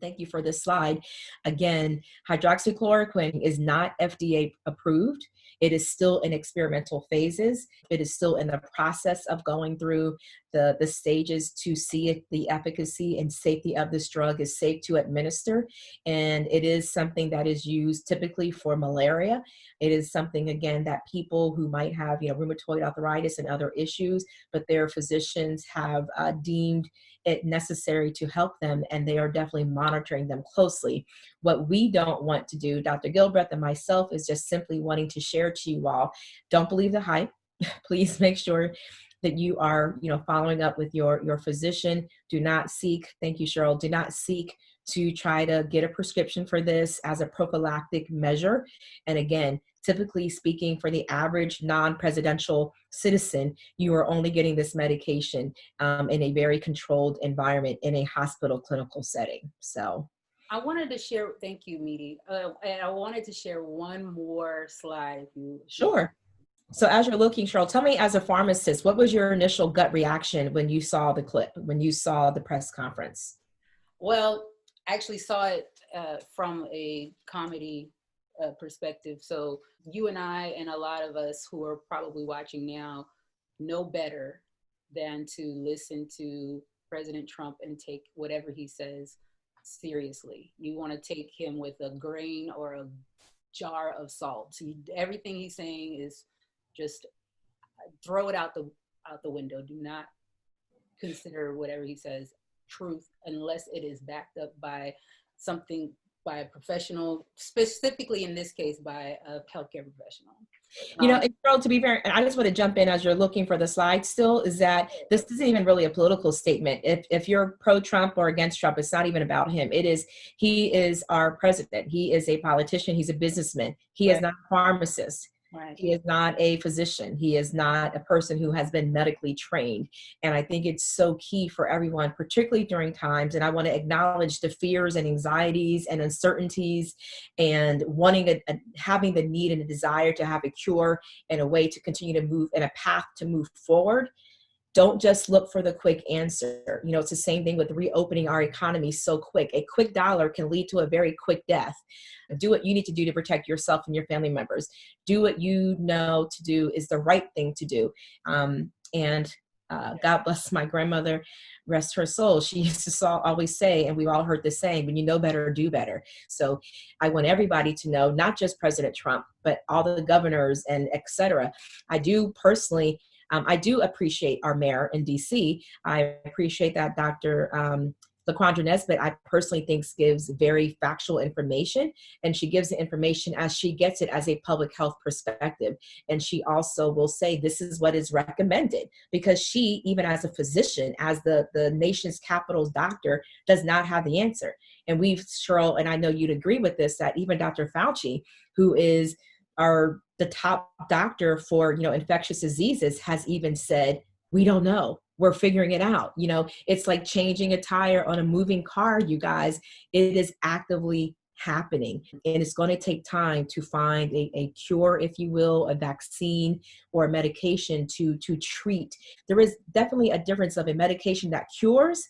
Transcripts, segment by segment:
Thank you for this slide. Again, hydroxychloroquine is not FDA approved. It is still in experimental phases. It is still in the process of going through the stages to see if the efficacy and safety of this drug is safe to administer. And it is something that is used typically for malaria. It is something, again, that people who might have, rheumatoid arthritis and other issues, but their physicians have deemed it necessary to help them, and they are definitely monitoring them closely. What we don't want to do, Dr. Gilbreth and myself, is just simply wanting to share to you all, don't believe the hype. Please make sure that you are, following up with your physician. Do not seek, thank you, Cheryl, do not seek to try to get a prescription for this as a prophylactic measure. And again, typically speaking, for the average non-presidential citizen, you are only getting this medication in a very controlled environment in a hospital clinical setting. So I wanted to share, thank you, Meaty. And I wanted to share one more slide. Sure. So as you're looking, Cheryl, tell me, as a pharmacist, what was your initial gut reaction when you saw the clip, when you saw the press conference? Well, I actually saw it from a comedy perspective. So you and I and a lot of us who are probably watching now know better than to listen to President Trump and take whatever he says seriously. You want to take him with a grain or a jar of salt. So everything he's saying is just throw it out the window. Do not consider whatever he says truth unless it is backed up by something, by a professional, specifically in this case by a healthcare professional. And Cheryl, to be fair, and I just want to jump in as you're looking for the slide still, is that this isn't even really a political statement. If you're pro-Trump or against Trump, it's not even about him. He is our president. He is a politician. He's a businessman. He is not a pharmacist. Right. He is not a physician. He is not a person who has been medically trained. And I think it's so key for everyone, particularly during times. And I want to acknowledge the fears and anxieties and uncertainties and having the need and a desire to have a cure and a way to continue to move and a path to move forward. Don't just look for the quick answer. It's the same thing with reopening our economy so quick. A quick dollar can lead to a very quick death. Do what you need to do to protect yourself and your family members. Do what you know to do is the right thing to do. God bless my grandmother, rest her soul. She used to always say, and we've all heard this saying, when you know better, do better. So I want everybody to know, not just President Trump, but all the governors and et cetera. I do personally, I do appreciate our mayor in DC. I appreciate that Dr. LaQuandra Nesbitt, I personally think, gives very factual information, and she gives the information as she gets it as a public health perspective. And she also will say, this is what is recommended, because she, even as a physician, as the nation's capital's doctor, does not have the answer. And Cheryl, and I know you'd agree with this, that even Dr. Fauci, who is the top doctor for, infectious diseases, has even said, we don't know. We're figuring it out. It's like changing a tire on a moving car, you guys. It is actively happening, and it's going to take time to find a cure, if you will, a vaccine or a medication to treat. There is definitely a difference of a medication that cures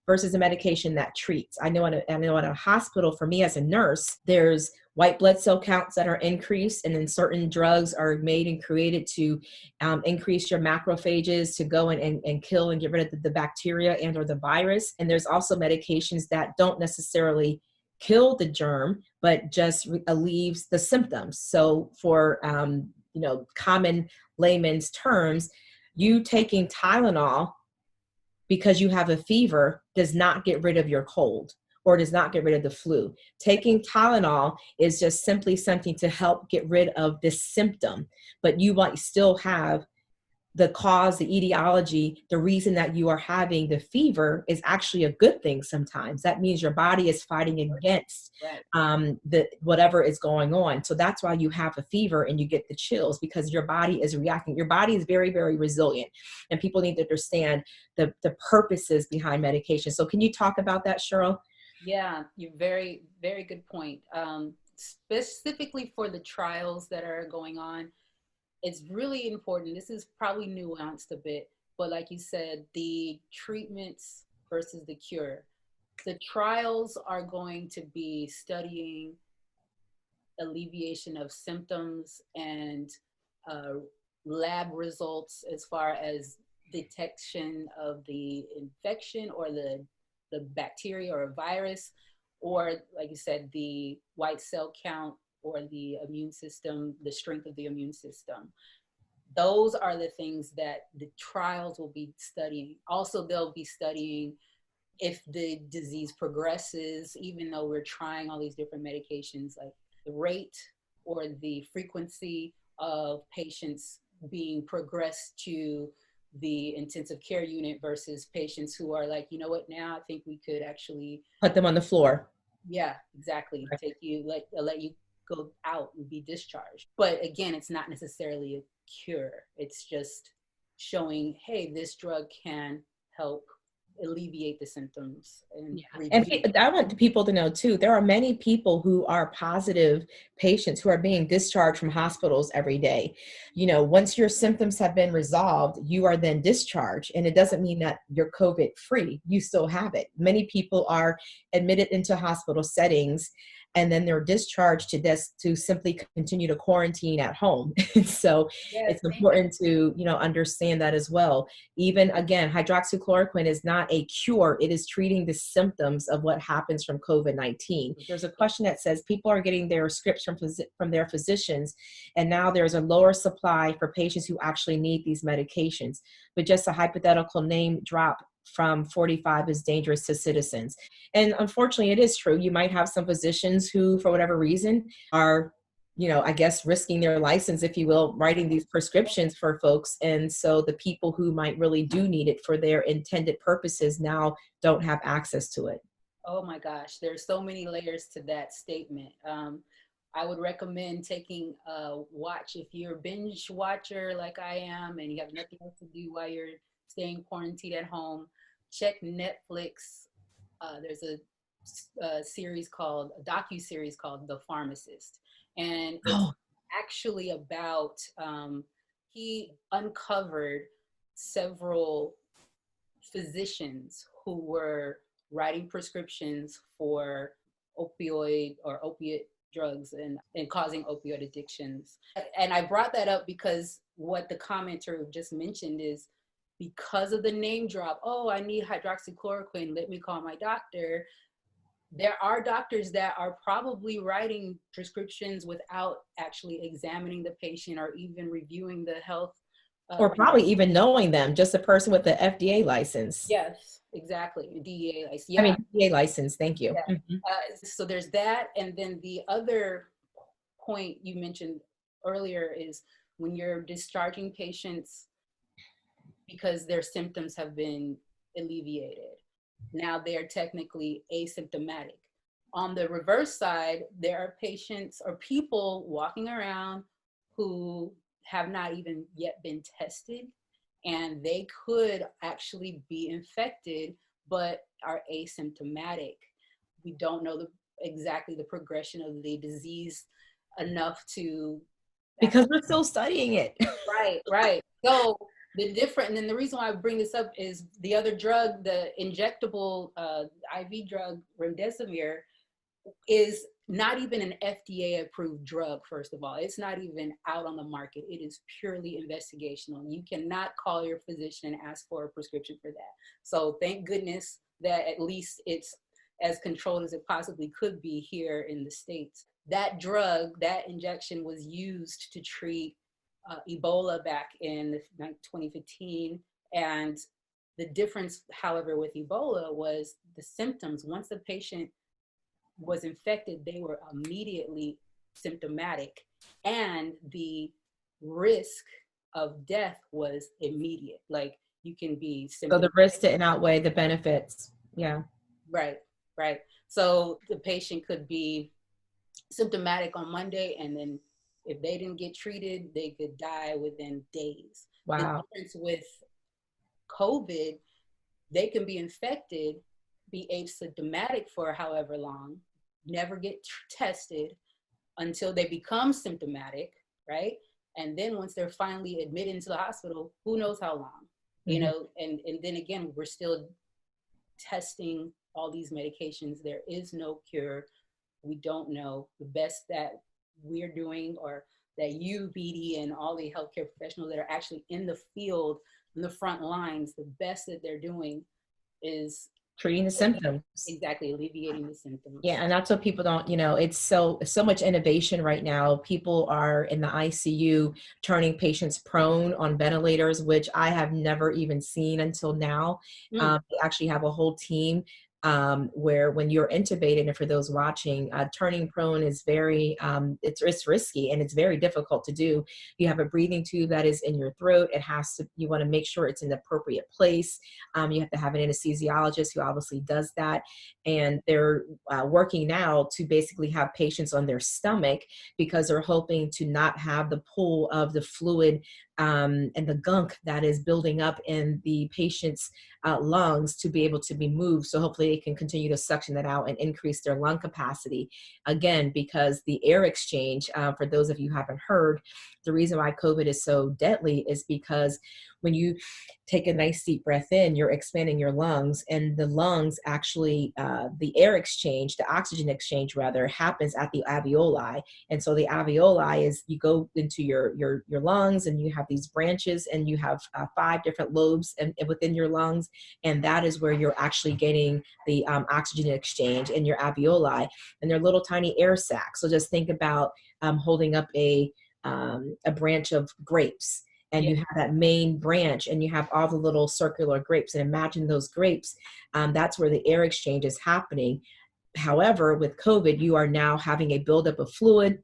versus a medication that treats. I know in a hospital, for me as a nurse, there's white blood cell counts that are increased, and then certain drugs are made and created to increase your macrophages to go and kill and get rid of the bacteria and or the virus. And there's also medications that don't necessarily kill the germ, but just relieves the symptoms. So for common layman's terms, you taking Tylenol because you have a fever does not get rid of your cold or does not get rid of the flu. Taking Tylenol is just simply something to help get rid of this symptom, but you might still have the cause, the etiology, the reason that you are having the fever is actually a good thing sometimes. That means your body is fighting against whatever is going on. So that's why you have a fever and you get the chills, because your body is reacting. Your body is very, very resilient, and people need to understand the purposes behind medication. So can you talk about that, Cheryl? Yeah, you're very, very good point. Specifically for the trials that are going on, it's really important. This is probably nuanced a bit, but like you said, the treatments versus the cure. The trials are going to be studying alleviation of symptoms and uh, lab results as far as detection of the infection or the bacteria or a virus, or like you said, the white cell count or the immune system, the strength of the immune system. Those are the things that the trials will be studying. Also, they'll be studying if the disease progresses, even though we're trying all these different medications, like the rate or the frequency of patients being progressed to the intensive care unit versus patients who are like, you know what, now I think we could actually Put them on the floor. yeah, exactly, take you, let you go out and be discharged. But again, it's not necessarily a cure. It's just showing, hey, this drug can help alleviate the symptoms and Yeah. And reduce. I want people to know too, there are many people who are positive patients who are being discharged from hospitals every day. You know, once your symptoms have been resolved, you are then discharged. And it doesn't mean that you're COVID free. You still have it. Many people are admitted into hospital settings and then they're discharged to simply continue to quarantine at home. So Yes, it's important to, you know, understand that as well. Even again, hydroxychloroquine is not a cure. It is treating the symptoms of what happens from COVID-19. There's a question that says people are getting their scripts from their physicians, and now there's a lower supply for patients who actually need these medications. But just a hypothetical name drop from 45 is dangerous to citizens. And unfortunately, it is true. You might have some physicians who, for whatever reason, are, you know, I guess risking their license, if you will, writing these prescriptions for folks. And so the people who might really do need it for their intended purposes now don't have access to it. oh my gosh, there's so many layers to that statement. I would recommend taking a watch if you're a binge watcher like I am and you have nothing else to do while you're staying quarantined at home. Check Netflix. There's a series called a docu-series called The Pharmacist, and it's Oh, actually about he uncovered several physicians who were writing prescriptions for opioid or opiate drugs and causing opioid addictions. And I brought that up because what the commenter just mentioned is because of the name drop, oh, I need hydroxychloroquine, let me call my doctor. There are doctors that are probably writing prescriptions without actually examining the patient or even reviewing the health. or probably even knowing them, just a person with the FDA license. Yes, exactly. DEA license. I Yeah. mean, FDA license. Thank you. Yeah. Mhm. So there's that. And then the other point you mentioned earlier is when you're discharging patients because their symptoms have been alleviated. Now they are technically asymptomatic. On the reverse side, there are patients or people walking around who have not even yet been tested, and they could actually be infected but are asymptomatic. We don't know exactly the progression of the disease enough to Because we're still studying it. right, right. So and then the reason why I bring this up is the other drug, the injectable IV drug remdesivir, is not even an FDA approved drug. First of all, it's not even out on the market. It is purely investigational. You cannot call your physician and ask for a prescription for that. So thank goodness that at least it's as controlled as it possibly could be here in the States. That drug, that injection was used to treat Ebola back in 2015. And the difference, however, with Ebola was the symptoms. Once the patient was infected, they were immediately symptomatic, and the risk of death was immediate. Like you can be So the symptomatic. risk didn't outweigh the benefits. Yeah. Right, right. So the patient could be symptomatic on Monday, and then if they didn't get treated, they could die within days. The Wow. difference with COVID, they can be infected, be asymptomatic for however long, never get tested until they become symptomatic, right? And then once they're finally admitted into the hospital, who knows how long, you Mhm. know? And then again, we're still testing all these medications. There is no cure. We don't know. The best that we're doing, or that you, BD, and all the healthcare professionals that are actually in the field, in the front lines, the best that they're doing is treating the symptoms. exactly alleviating the symptoms. Yeah, and that's what people don't, it's so much innovation right now. People are in the ICU turning patients prone on ventilators, which I have never even seen until now. They actually have a whole team where when you're intubated, and for those watching, turning prone is very, it's risky and it's very difficult to do. You have a breathing tube that is in your throat. You want to make sure it's in the appropriate place. You have to have an anesthesiologist who obviously does that. And they're working now to basically have patients on their stomach, because they're hoping to not have the pull of the fluid and the gunk that is building up in the patient's lungs to be able to be moved. So hopefully they can continue to suction that out and increase their lung capacity. Again, because the air exchange, for those of you who haven't heard, the reason why COVID is so deadly is because when you take a nice deep breath in, you're expanding your lungs, and the lungs actually, the air exchange, the oxygen exchange rather, happens at the alveoli. And so the alveoli is, you go into your lungs, and you have these branches, and you have 5 different lobes within your lungs. And that is where you're actually getting the oxygen exchange in your alveoli, and they're little tiny air sacs. So just think about holding up a branch of grapes, and you have that main branch, and you have all the little circular grapes, and imagine those grapes. That's where the air exchange is happening. However, with COVID, you are now having a buildup of fluid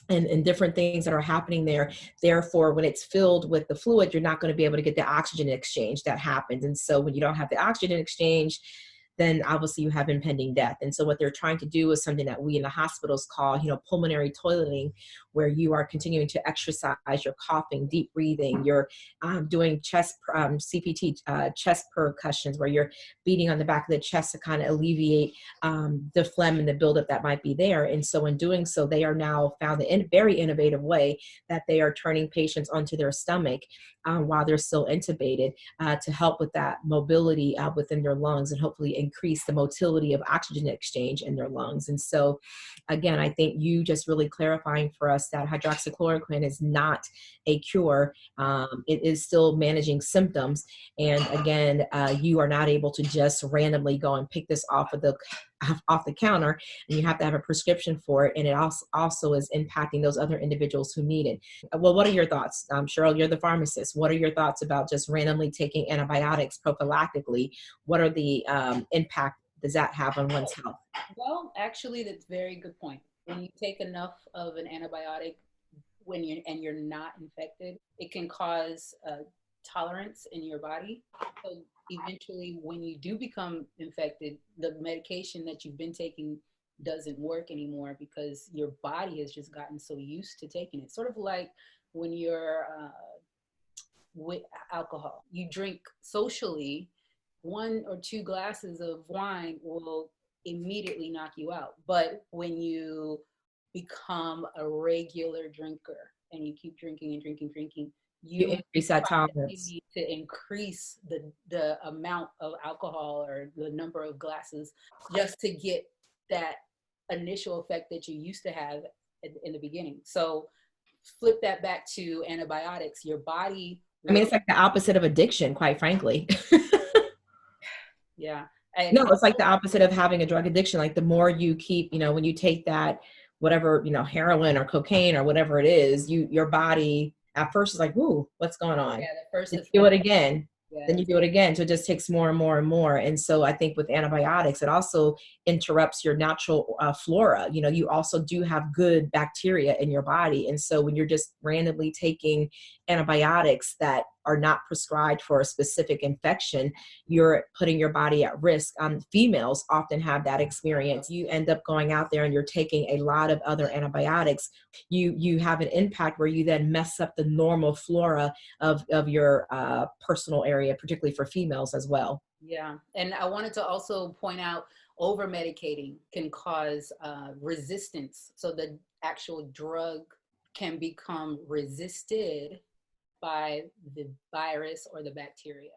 and different things that are happening there. Therefore, when it's filled with the fluid, you're not going to be able to get the oxygen exchange that happens. And so when you don't have the oxygen exchange, then obviously you have impending death. And so what they're trying to do is something that we in the hospitals call, pulmonary toileting, where you are continuing to exercise, you're coughing, deep breathing, you're doing chest CPT, chest percussions, where you're beating on the back of the chest to kind of alleviate the phlegm and the buildup that might be there. And so in doing so, they are now found a very innovative way that they are turning patients onto their stomach while they're still intubated to help with that mobility within their lungs, and hopefully increase the motility of oxygen exchange in their lungs. And so again, I think you just really clarifying for us that hydroxychloroquine is not a cure. It is still managing symptoms. And again, you are not able to just randomly go and pick this off the counter, and you have to have a prescription for it. And it also is impacting those other individuals who need it. Well, what are your thoughts? Cheryl, you're the pharmacist. What are your thoughts about just randomly taking antibiotics prophylactically? What are the impact does that have on one's health? Well, actually, that's a very good point. When you take enough of an antibiotic and you're not infected, it can cause tolerance in your body. So eventually, when you do become infected, the medication that you've been taking doesn't work anymore, because your body has just gotten so used to taking it. Sort of like when you're with alcohol, you drink socially, 1 or 2 glasses of wine will immediately knock you out. But when you become a regular drinker and you keep drinking and drinking, you increase that tolerance. You need to increase the amount of alcohol or the number of glasses just to get that initial effect that you used to have in the beginning. So flip that back to antibiotics. Your body, I mean, it's like the opposite of addiction, quite frankly. yeah. No, it's like the opposite of having a drug addiction. Like the more you keep, when you take that, whatever, heroin or cocaine or whatever it is, your body at first is like, ooh, what's going on? Yeah, the first Then you do it again. Yeah. Then you do it again. So it just takes more and more and more. And so I think with antibiotics, it also interrupts your natural flora. You also do have good bacteria in your body. And so when you're just randomly taking antibiotics that are not prescribed for a specific infection, you're putting your body at risk. Females often have that experience. You end up going out there and you're taking a lot of other antibiotics. You have an impact where you then mess up the normal flora of your personal area, particularly for females as well. Yeah. And I wanted to also point out, over medicating can cause resistance. So the actual drug can become resisted by the virus or the bacteria.